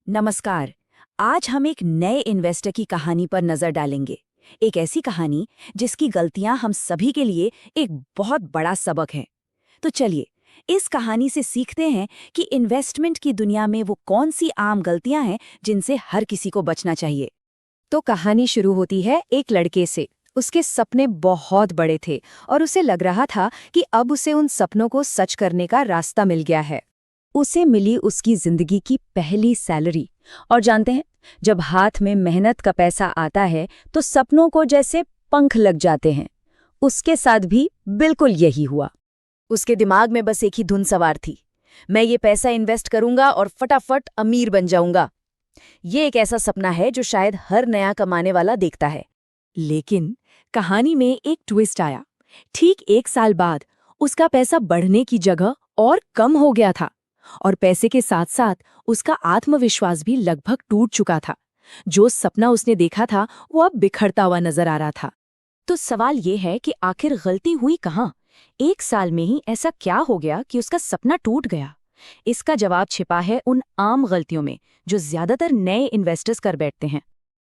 नमस्कार। आज हम एक नए इन्वेस्टर की कहानी पर नजर डालेंगे। एक ऐसी कहानी जिसकी गलतियां हम सभी के लिए एक बहुत बड़ा सबक है। तो चलिए इस कहानी से सीखते हैं कि इन्वेस्टमेंट की दुनिया में वो कौन सी आम गलतियां हैं जिनसे हर किसी को बचना चाहिए। तो कहानी शुरू होती है एक लड़के से। उसके सपने बहुत बड़े थे और उसे लग रहा था कि अब उसे उन सपनों को सच करने का रास्ता मिल गया है। उसे मिली उसकी जिंदगी की पहली सैलरी। और जानते हैं, जब हाथ में मेहनत का पैसा आता है तो सपनों को जैसे पंख लग जाते हैं। उसके साथ भी बिल्कुल यही हुआ। उसके दिमाग में बस एक ही धुन सवार थी, मैं ये पैसा इन्वेस्ट करूंगा और फटाफट अमीर बन जाऊंगा। ये एक ऐसा सपना है जो शायद हर नया कमाने वाला देखता है। लेकिन कहानी में एक ट्विस्ट आया। ठीक 1 साल बाद उसका पैसा बढ़ने की जगह और कम हो गया था, और पैसे के साथ साथ उसका आत्मविश्वास भी लगभग टूट चुका था। जो सपना उसने देखा था वो अब बिखरता हुआ नजर आ रहा था। तो सवाल ये है कि आखिर गलती हुई कहाँ? 1 साल में ही ऐसा क्या हो गया कि उसका सपना टूट गया? इसका जवाब छिपा है उन आम गलतियों में जो ज्यादातर नए इन्वेस्टर्स कर बैठते हैं।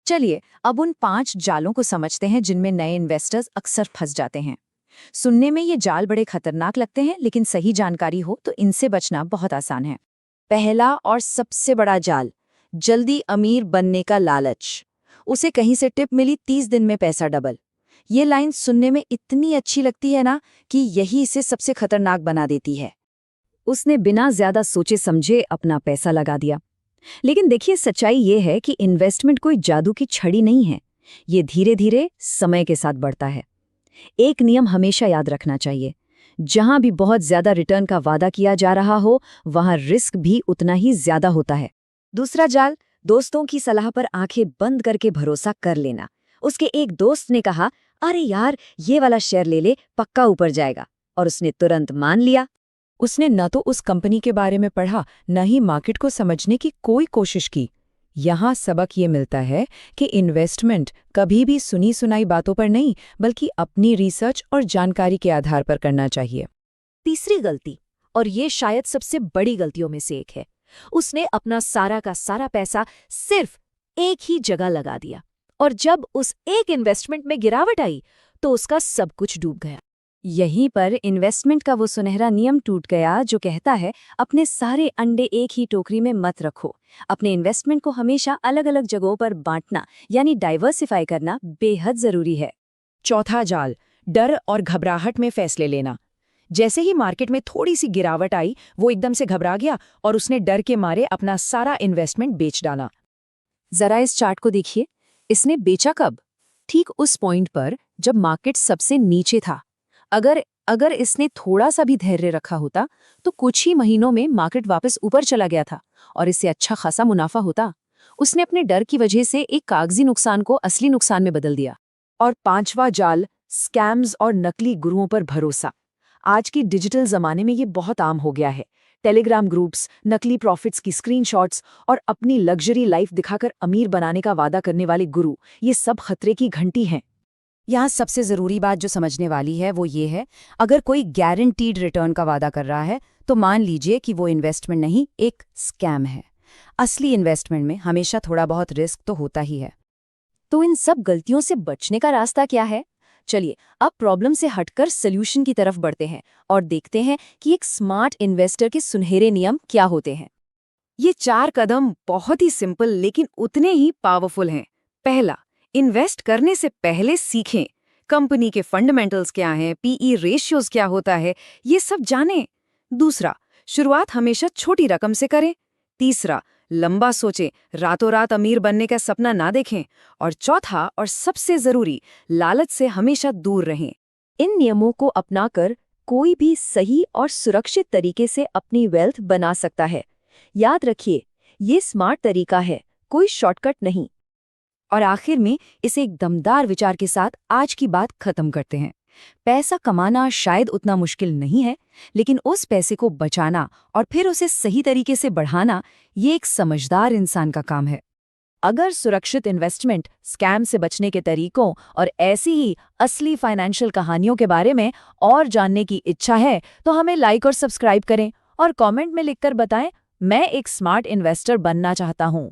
चलिए अब उन 5 जालों को समझते हैं जिनमें नए इन्वेस्टर्स अक्सर फंस जाते हैं। सुनने में ये जाल बड़े खतरनाक लगते हैं, लेकिन सही जानकारी हो तो इनसे बचना बहुत आसान है। पहला और सबसे बड़ा जाल, जल्दी अमीर बनने का लालच। उसे कहीं से टिप मिली, 30 दिन में पैसा डबल। ये लाइन सुनने में इतनी अच्छी लगती है ना कि यही इसे सबसे खतरनाक बना देती है। उसने बिना ज्यादा सोचे समझे अपना पैसा लगा दिया। लेकिन देखिए, सच्चाई ये है कि इन्वेस्टमेंट कोई जादू की छड़ी नहीं है। ये धीरे धीरे समय के साथ बढ़ता है। एक नियम हमेशा याद रखना चाहिए, जहां भी बहुत ज्यादा रिटर्न का वादा किया जा रहा हो वहां रिस्क भी उतना ही ज्यादा होता है। दूसरा जाल, दोस्तों की सलाह पर आंखें बंद करके भरोसा कर लेना। उसके एक दोस्त ने कहा, अरे यार ये वाला शेयर ले ले, पक्का ऊपर जाएगा, और उसने तुरंत मान लिया। उसने न तो उस कंपनी के बारे में पढ़ा, न ही मार्केट को समझने की कोई कोशिश की। यहाँ सबक ये मिलता है कि इन्वेस्टमेंट कभी भी सुनी सुनाई बातों पर नहीं, बल्कि अपनी रिसर्च और जानकारी के आधार पर करना चाहिए। तीसरी गलती, और ये शायद सबसे बड़ी गलतियों में से एक है, उसने अपना सारा का सारा पैसा सिर्फ एक ही जगह लगा दिया, और जब उस एक इन्वेस्टमेंट में गिरावट आई तो उसका सब कुछ डूब गया। यहीं पर इन्वेस्टमेंट का वो सुनहरा नियम टूट गया जो कहता है, अपने सारे अंडे एक ही टोकरी में मत रखो। अपने इन्वेस्टमेंट को हमेशा अलग अलग जगहों पर बांटना, यानी डाइवर्सिफाई करना, बेहद जरूरी है। चौथा जाल, डर और घबराहट में फैसले लेना। जैसे ही मार्केट में थोड़ी सी गिरावट आई, वो एकदम से घबरा गया और उसने डर के मारे अपना सारा इन्वेस्टमेंट बेच डाला। जरा इस चार्ट को देखिए। इसने बेचा कब? ठीक उस पॉइंट पर जब मार्केट सबसे नीचे था। अगर इसने थोड़ा सा भी धैर्य रखा होता तो कुछ ही महीनों में मार्केट वापस ऊपर चला गया था और इससे अच्छा खासा मुनाफा होता। उसने अपने डर की वजह से एक कागजी नुकसान को असली नुकसान में बदल दिया। और पांचवा जाल, स्कैम्स और नकली गुरुओं पर भरोसा। आज की डिजिटल जमाने में ये बहुत आम हो गया है। टेलीग्राम ग्रुप्स, नकली प्रॉफिट्स की स्क्रीनशॉट्स और अपनी लग्जरी लाइफ दिखाकर अमीर बनाने का वादा करने वाले गुरु, ये सब खतरे की घंटी हैं। यहाँ सबसे ज़रूरी बात जो समझने वाली है वो ये है, अगर कोई गारंटीड रिटर्न का वादा कर रहा है तो मान लीजिए कि वो इन्वेस्टमेंट नहीं, एक स्कैम है। असली इन्वेस्टमेंट में हमेशा थोड़ा बहुत रिस्क तो होता ही है। तो इन सब गलतियों से बचने का रास्ता क्या है? चलिए अब प्रॉब्लम से हटकर सॉल्यूशन की तरफ बढ़ते हैं और देखते हैं कि एक स्मार्ट इन्वेस्टर के सुनहरे नियम क्या होते हैं। ये 4 कदम बहुत ही सिंपल लेकिन उतने ही पावरफुल हैं। पहला, इन्वेस्ट करने से पहले सीखें। कंपनी के फंडामेंटल्स क्या हैं, पीई रेशियोज क्या होता है, ये सब जानें। दूसरा, शुरुआत हमेशा छोटी रकम से करें। तीसरा, लंबा सोचें, रातों रात अमीर बनने का सपना ना देखें। और चौथा और सबसे जरूरी, लालच से हमेशा दूर रहें। इन नियमों को अपनाकर कोई भी सही और सुरक्षित तरीके से अपनी वेल्थ बना सकता है। याद रखिए, ये स्मार्ट तरीका है, कोई शॉर्टकट नहीं। और आखिर में इसे एक दमदार विचार के साथ आज की बात खत्म करते हैं। पैसा कमाना शायद उतना मुश्किल नहीं है, लेकिन उस पैसे को बचाना और फिर उसे सही तरीके से बढ़ाना, ये एक समझदार इंसान का काम है। अगर सुरक्षित इन्वेस्टमेंट, स्कैम से बचने के तरीकों और ऐसी ही असली फाइनेंशियल कहानियों के बारे में और जानने की इच्छा है तो हमें लाइक और सब्सक्राइब करें और कमेंट में लिखकर बताएं मैं एक स्मार्ट इन्वेस्टर बनना चाहता हूँ।